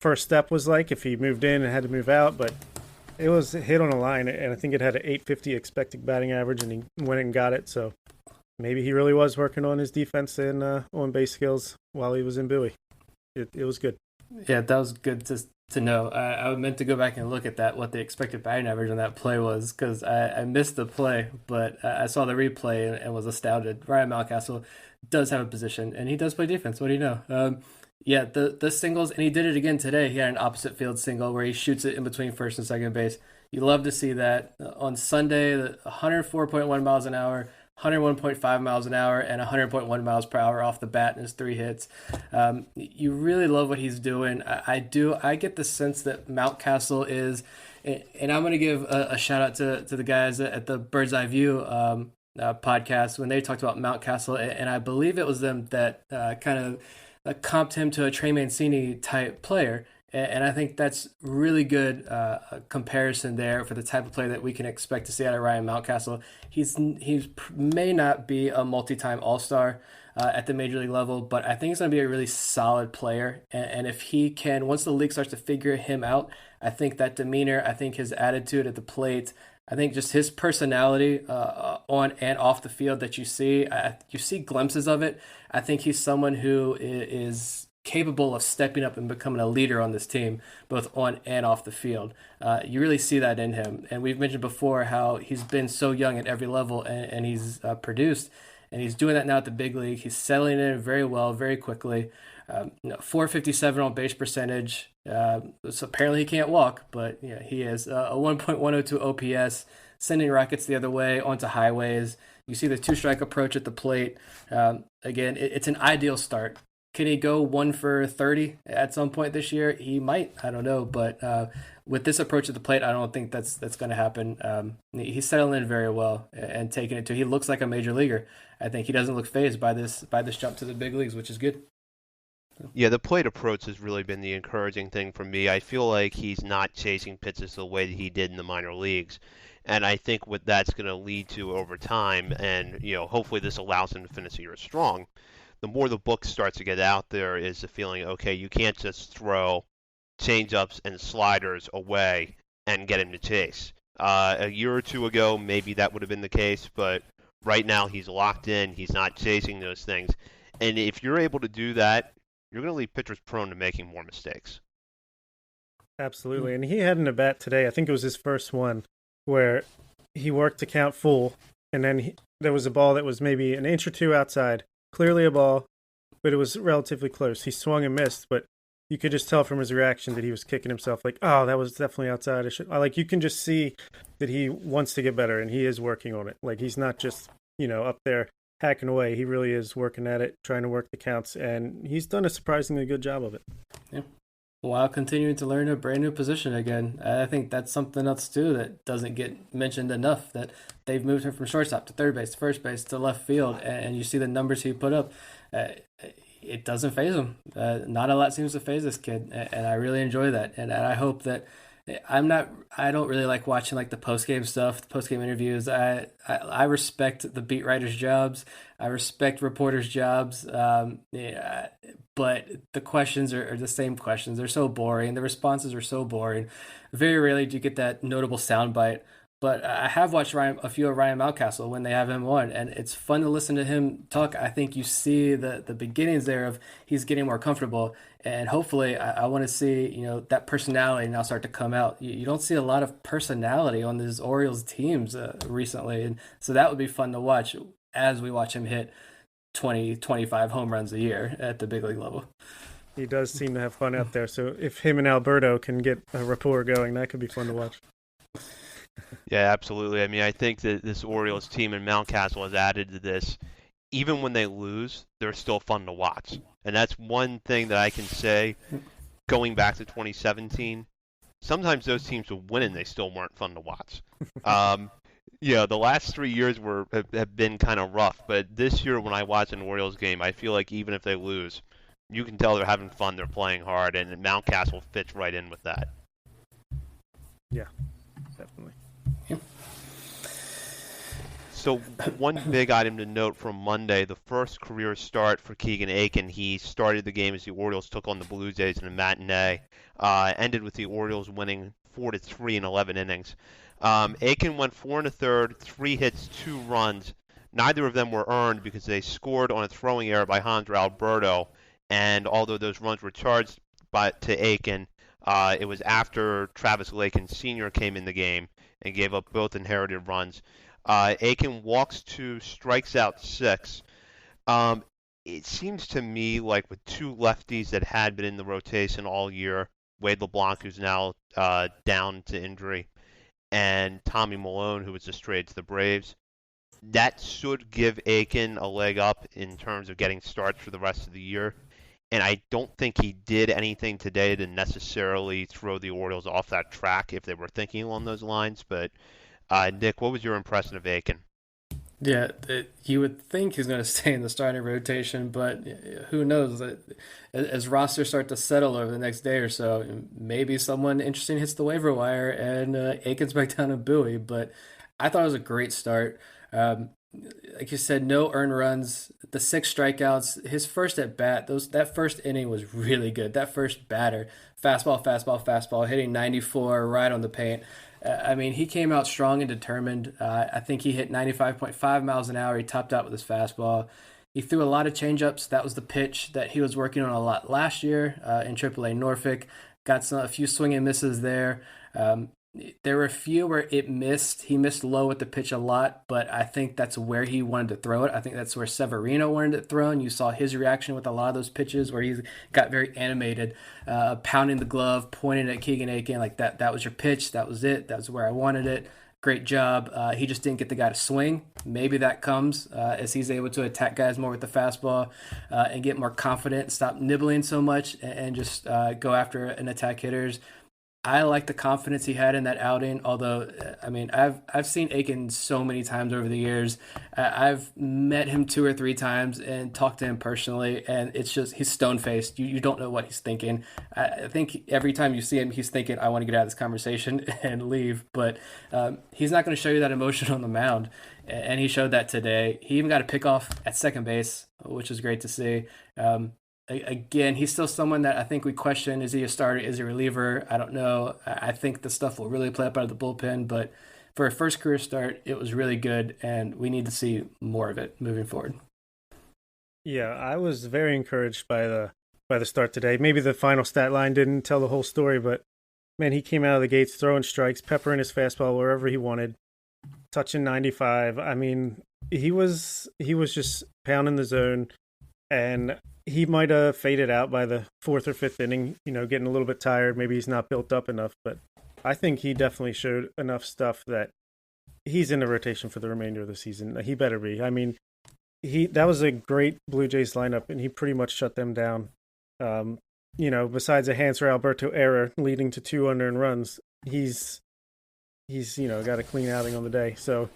first step was like, if he moved in and had to move out, but it was hit on a line, and I think it had an 850 expected batting average, and he went and got it. So maybe he really was working on his defense and on base skills while he was in Bowie. It was good. Yeah, that was good to know. I meant to go back and look at that, what the expected batting average on that play was, because I missed the play, but I saw the replay and was astounded. Ryan Mountcastle does have a position, and he does play defense. What do you know? Yeah, the singles, and he did it again today. He had an opposite field single where he shoots it in between first and second base. You love to see that. On Sunday, 104.1 miles an hour, 101.5 miles an hour, and 100.1 miles per hour off the bat in his 3 hits. You really love what he's doing. I do. I get the sense that Mountcastle is, and I'm going to give a shout out to the guys at the Bird's Eye View podcast when they talked about Mountcastle, and I believe it was them that kind of comped him to a Trey Mancini type player. And I think that's really good comparison there for the type of player that we can expect to see out of Ryan Mountcastle. He's may not be a multi-time All-Star at the major league level, but I think he's going to be a really solid player. And if he can, once the league starts to figure him out, I think that demeanor, I think his attitude at the plate, I think just his personality on and off the field that you see glimpses of it. I think he's someone who is capable of stepping up and becoming a leader on this team, both on and off the field. You really see that in him. And we've mentioned before how he's been so young at every level, and he's produced, and he's doing that now at the big league. He's settling in very well, very quickly. 457 on base percentage. So apparently he can't walk, but yeah, he is. A 1.102 OPS, sending rockets the other way onto highways. You see the 2-strike approach at the plate. Again, it's an ideal start. Can he go 1 for 30 at some point this year? He might. I don't know. But with this approach at the plate, I don't think that's going to happen. He's settling in very well and taking it to. He looks like a major leaguer. I think he doesn't look fazed by this jump to the big leagues, which is good. Yeah, the plate approach has really been the encouraging thing for me. I feel like he's not chasing pitches the way that he did in the minor leagues. And I think what that's going to lead to over time, and hopefully this allows him to finish the year strong, the more the book starts to get out there is the feeling, okay, you can't just throw changeups and sliders away and get him to chase. A year or two ago, maybe that would have been the case, but right now he's locked in. He's not chasing those things. And if you're able to do that, you're going to leave pitchers prone to making more mistakes. Absolutely. And he had an at-bat today, I think it was his first one, where he worked to count full, and then there was a ball that was maybe an inch or two outside, clearly a ball, but it was relatively close. He swung and missed, but you could just tell from his reaction that he was kicking himself like, oh, that was definitely outside. Like, you can just see that he wants to get better, and he is working on it. Like, he's not just, up there hacking away. He really is working at it, trying to work the counts, and he's done a surprisingly good job of it. Yeah. While continuing to learn a brand new position again. I think that's something else too that doesn't get mentioned enough, that they've moved him from shortstop to third base, to first base, to left field, and you see the numbers he put up. It doesn't faze him. Not a lot seems to faze this kid, and I really enjoy that. And I hope that I don't really like watching like the post-game stuff, the post-game interviews. I respect the beat writers' jobs. I respect reporters' jobs. But the questions are the same questions. They're so boring. The responses are so boring. Very rarely do you get that notable soundbite. But I have watched a few of Ryan Mountcastle when they have him on, and it's fun to listen to him talk. I think you see the beginnings there of he's getting more comfortable, and hopefully I want to see that personality now start to come out. You don't see a lot of personality on these Orioles teams recently, and so that would be fun to watch as we watch him hit 20, 25 home runs a year at the big league level. He does seem to have fun out there, so if him and Alberto can get a rapport going, that could be fun to watch. Yeah, absolutely. I mean, I think that this Orioles team and Mountcastle has added to this. Even when they lose, they're still fun to watch. And that's one thing that I can say going back to 2017. Sometimes those teams would win and they still weren't fun to watch. The last 3 years have been kind of rough. But this year when I watch an Orioles game, I feel like even if they lose, you can tell they're having fun, they're playing hard, and Mountcastle fits right in with that. Yeah, definitely. So one big item to note from Monday, the first career start for Keegan Akin. He started the game as the Orioles took on the Blue Jays in a matinee. Ended with the Orioles winning 4-3 in 11 innings. Akin went 4 1/3, 3 hits, 2 runs. Neither of them were earned because they scored on a throwing error by Hanser Alberto. And although those runs were charged to Akin, it was after Travis Lakin Sr. came in the game and gave up both inherited runs. Akin walks 2, strikes out 6. It seems to me like with 2 lefties that had been in the rotation all year, Wade LeBlanc, who's now down to injury, and Tommy Milone, who was just traded to the Braves, that should give Akin a leg up in terms of getting starts for the rest of the year. And I don't think he did anything today to necessarily throw the Orioles off that track if they were thinking along those lines. But Nick, what was your impression of Akin? Yeah, you would think he's going to stay in the starting rotation, but who knows? As rosters start to settle over the next day or so, maybe someone interesting hits the waiver wire and Akin's back down to Bowie. But I thought it was a great start. Like you said, no earned runs, the 6 strikeouts, his first at bat, that first inning was really good. That first batter, fastball, hitting 94 right on the paint. I mean, he came out strong and determined. I think he hit 95.5 miles an hour. He topped out with his fastball. He threw a lot of changeups. That was the pitch that he was working on a lot last year in AAA Norfolk. Got a few swing and misses there. There were a few where it missed. He missed low with the pitch a lot, but I think that's where he wanted to throw it. I think that's where Severino wanted it thrown. You saw his reaction with a lot of those pitches where he got very animated, pounding the glove, pointing at Keegan Akin like that was your pitch. That was it. That was where I wanted it. Great job. He just didn't get the guy to swing. Maybe that comes as he's able to attack guys more with the fastball and get more confident, stop nibbling so much, and just go after and attack hitters. I like the confidence he had in that outing, although, I mean, I've seen Akin so many times over the years. I've met him 2 or 3 times and talked to him personally, and it's just he's stone-faced. You don't know what he's thinking. I think every time you see him, he's thinking, I want to get out of this conversation and leave, but he's not going to show you that emotion on the mound, and he showed that today. He even got a pickoff at second base, which is great to see. again, he's still someone that I think we question. Is he a starter? Is he a reliever? I don't know. I think the stuff will really play up out of the bullpen, but for a first career start, it was really good, and we need to see more of it moving forward. Yeah, I was very encouraged by the start today. Maybe the final stat line didn't tell the whole story, but man, he came out of the gates throwing strikes, peppering his fastball wherever he wanted, touching 95. I mean, he was just pounding the zone, and he might have faded out by the fourth or fifth inning, getting a little bit tired. Maybe he's not built up enough, but I think he definitely showed enough stuff that he's in the rotation for the remainder of the season. He better be. I mean, that was a great Blue Jays lineup, and he pretty much shut them down. Besides a Hanser Alberto error leading to 2 unearned runs, he's got a clean outing on the day. So,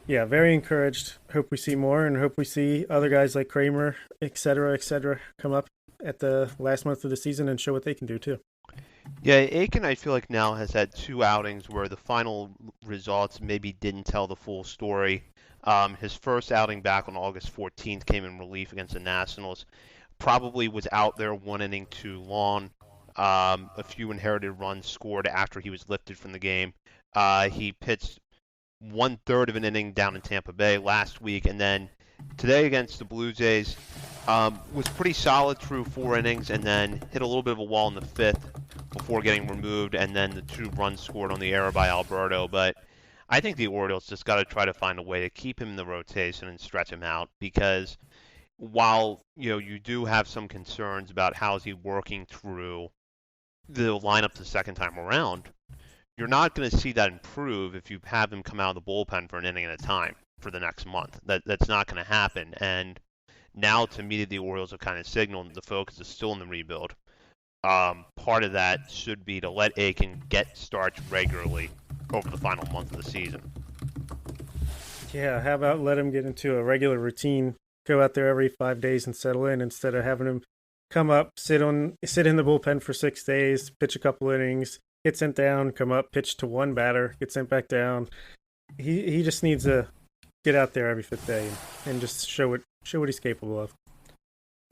yeah, very encouraged. Hope we see more, and hope we see other guys like Kramer, et cetera, come up at the last month of the season and show what they can do too. Yeah, Akin, I feel like now has had 2 outings where the final results maybe didn't tell the full story. His first outing back on August 14th came in relief against the Nationals. Probably was out there 1 inning too long. A few inherited runs scored after he was lifted from the game. He pitched 1/3 of an inning down in Tampa Bay last week, and then today against the Blue Jays was pretty solid through 4 innings, and then hit a little bit of a wall in the 5th before getting removed, and then the 2 runs scored on the error by Alberto. But I think the Orioles just got to try to find a way to keep him in the rotation and stretch him out, because while you do have some concerns about how is he working through the lineup the second time around, you're not going to see that improve if you have him come out of the bullpen for an inning at a time for the next month. That's not going to happen. And now, to me, the Orioles have kind of signaled that the focus is still in the rebuild. Part of that should be to let Akin get starts regularly over the final month of the season. Yeah, how about let him get into a regular routine, go out there every 5 days and settle in, instead of having him come up, sit in the bullpen for 6 days, pitch a couple innings, get sent down, come up, pitch to one batter, get sent back down. He just needs to get out there every 5th day and just show what he's capable of.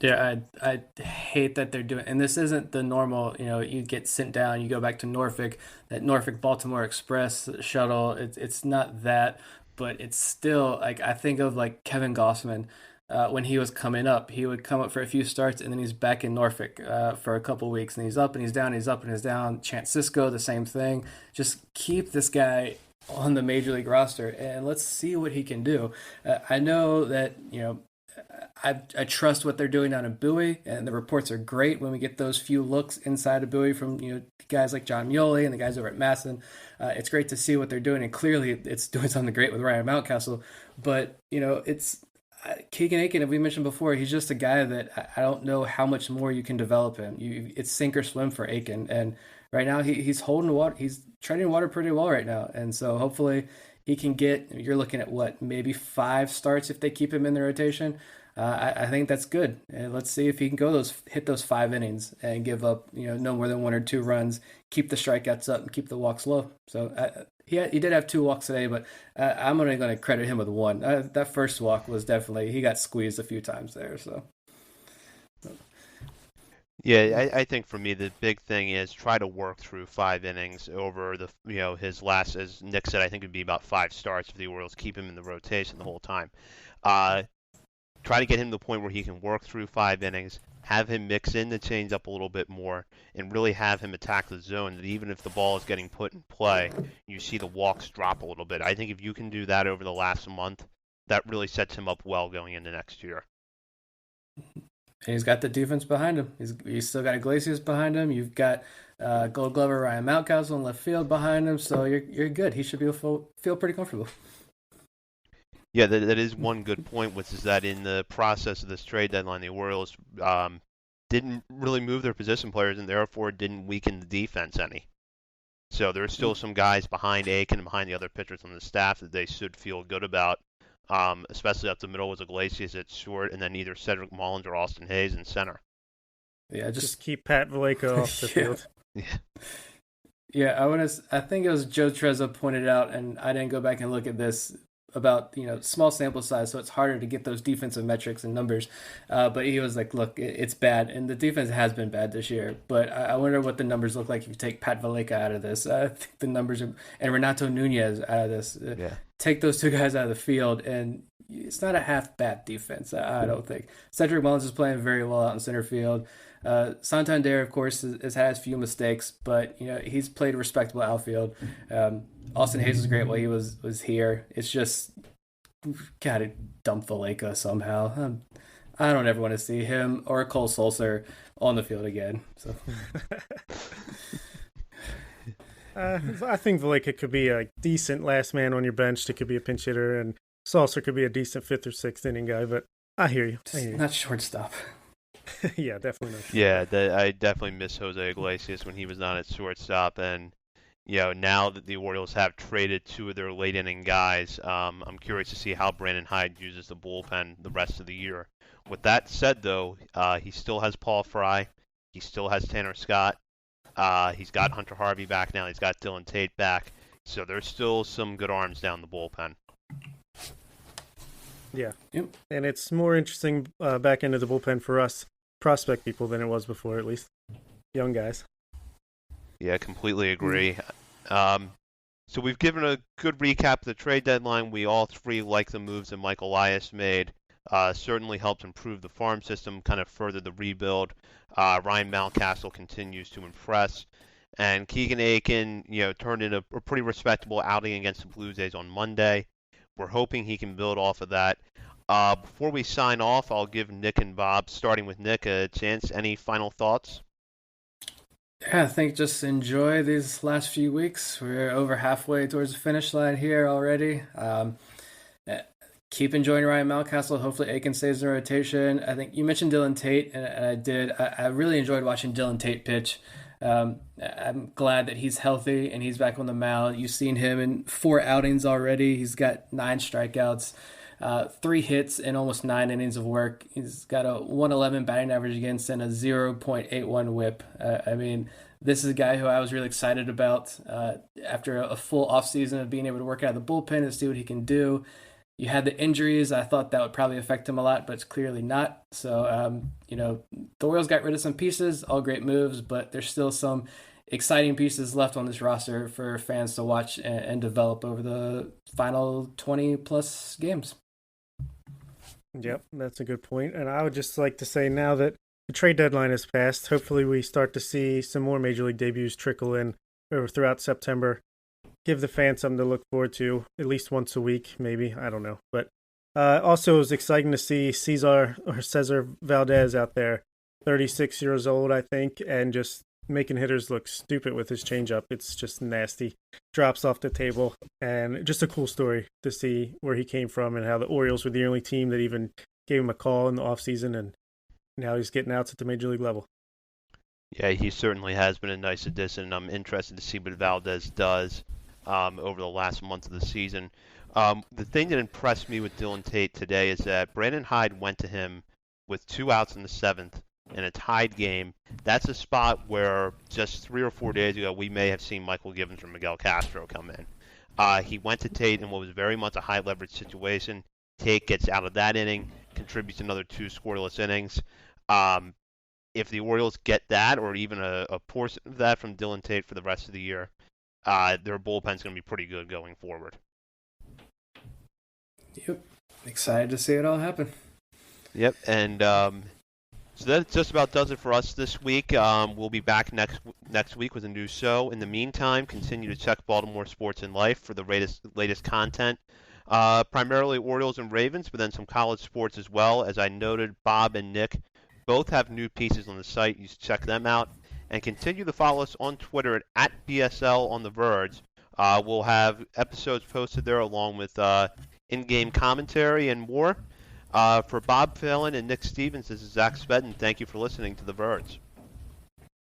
Yeah, I hate that they're doing, and this isn't the normal, you get sent down, you go back to Norfolk, that Norfolk-Baltimore Express shuttle, it's not that, but it's still, like, I think of, like, Kevin Gossman, when he was coming up, he would come up for a few starts, and then he's back in Norfolk for a couple weeks, and he's up and he's down, he's up and he's down. Chance Cisco, the same thing. Just keep this guy on the Major League roster, and let's see what he can do. I know that, I trust what they're doing down in Bowie, and the reports are great when we get those few looks inside of Bowie from guys like John Mioli and the guys over at Masson. It's great to see what they're doing, and clearly it's doing something great with Ryan Mountcastle. But it's Keegan Akin, as we mentioned before, he's just a guy that I don't know how much more you can develop him. It's sink or swim for Akin, and right now he's holding water. He's treading water pretty well right now, and so hopefully he can get. You're looking at maybe 5 starts if they keep him in the rotation. I think that's good, and let's see if he can hit those 5 innings and give up no more than 1 or 2 runs, keep the strikeouts up, and keep the walks low. So he did have 2 walks today, but I'm only going to credit him with 1. That first walk was definitely, he got squeezed a few times there. So yeah, I think for me the big thing is try to work through 5 innings over the his last, as Nick said, I think it'd be about 5 starts if the Orioles keep him in the rotation the whole time. Try to get him to the point where he can work through 5 innings, have him mix in the changeup a little bit more, and really have him attack the zone. That even if the ball is getting put in play, you see the walks drop a little bit. I think if you can do that over the last month, that really sets him up well going into next year. And he's got the defense behind him. He's still got Iglesias behind him. You've got Gold Glover Ryan Mountcastle in left field behind him, so you're good. He should feel pretty comfortable. Yeah, that is one good point, which is that in the process of this trade deadline, the Orioles didn't really move their position players and therefore didn't weaken the defense any. So there's still some guys behind Akin and behind the other pitchers on the staff that they should feel good about, especially up the middle with Iglesias at short, and then either Cedric Mullins or Austin Hayes in center. Yeah, just keep Pat Vallejo off the field. Yeah, I think it was Joe Trezza pointed out, and I didn't go back and look at this. about, small sample size, so it's harder to get those defensive metrics and numbers. But he was like, look, it's bad. And the defense has been bad this year. But I wonder what the numbers look like if you take Pat Valleca out of this. I think the numbers are, and Renato Nunez out of this. Yeah. Take those two guys out of the field, and it's not a half bad defense, I don't think. Cedric Mullins is playing very well out in center field. Santander, of course, has had a few mistakes, but he's played respectable outfield. Austin Hayes was great while he was here. It's just gotta dump Valleca somehow. I don't ever want to see him or Cole Sulser on the field again. So. I think Valleca could be a decent last man on your bench. It could be a pinch hitter, and Salser could be a decent 5th or 6th inning guy. But I hear you. Not shortstop. Yeah, definitely not. Yeah, I definitely miss Jose Iglesias when he was on at shortstop, and now that the Orioles have traded 2 of their late inning guys, I'm curious to see how Brandon Hyde uses the bullpen the rest of the year. With that said, though, he still has Paul Fry, he still has Tanner Scott. He's got Hunter Harvey back now. He's got Dylan Tate back. So there's still some good arms down the bullpen. Yeah. Yep. And it's more interesting back into the bullpen for us prospect people than it was before, at least. Young guys. Yeah, completely agree. So we've given a good recap of the trade deadline. We all 3 like the moves that Mychal Elias made. Certainly helped improve the farm system, kind of further the rebuild. Ryan Mountcastle continues to impress. And Keegan Akin, turned in a pretty respectable outing against the Blue Jays on Monday. We're hoping he can build off of that. Before we sign off, I'll give Nick and Bob, starting with Nick, a chance. Any final thoughts? Yeah, I think just enjoy these last few weeks. We're over halfway towards the finish line here already. Keep enjoying Ryan Mountcastle. Hopefully Aiken stays in rotation. I think you mentioned Dylan Tate, and I did. I really enjoyed watching Dylan Tate pitch. I'm glad that he's healthy and he's back on the mound. You've seen him in 4 outings already. He's got 9 strikeouts, 3 hits, and almost 9 innings of work. He's got a 111 batting average against and a 0.81 whip. This is a guy who I was really excited about after a full offseason of being able to work out of the bullpen and see what he can do. You had the injuries. I thought that would probably affect him a lot, but it's clearly not. So, the Orioles got rid of some pieces, all great moves, but there's still some exciting pieces left on this roster for fans to watch and develop over the final 20-plus games. Yep, that's a good point. And I would just like to say now that the trade deadline has passed, hopefully we start to see some more Major League debuts trickle in throughout September. Give the fans something to look forward to at least once a week, maybe. I don't know. But also it was exciting to see Cesar Valdez out there, 36 years old, I think, and just making hitters look stupid with his changeup. It's just nasty. Drops off the table. And just a cool story to see where he came from and how the Orioles were the only team that even gave him a call in the offseason, and now he's getting outs at the Major League level. Yeah, he certainly has been a nice addition. I'm interested to see what Valdez does over the last month of the season. The thing that impressed me with Dylan Tate today is that Brandon Hyde went to him with 2 outs in the 7th in a tied game. That's a spot where just 3 or 4 days ago we may have seen Mychal Givens or Miguel Castro come in. He went to Tate in what was very much a high leverage situation. Tate gets out of that inning, contributes another 2 scoreless innings. If the Orioles get that, or even a portion of that from Dylan Tate for the rest of the year, their bullpen's going to be pretty good going forward. Yep. Excited to see it all happen. Yep, and so that just about does it for us this week. We'll be back next week with a new show. In the meantime, continue to check Baltimore Sports and Life for the latest content. Primarily Orioles and Ravens, but then some college sports as well. As I noted, Bob and Nick both have new pieces on the site. You should check them out. And continue to follow us on Twitter at BSL on the Verge. We'll have episodes posted there along with in-game commentary and more. For Bob Phelan and Nick Stevens, this is Zach Spedden. Thank you for listening to The Verge.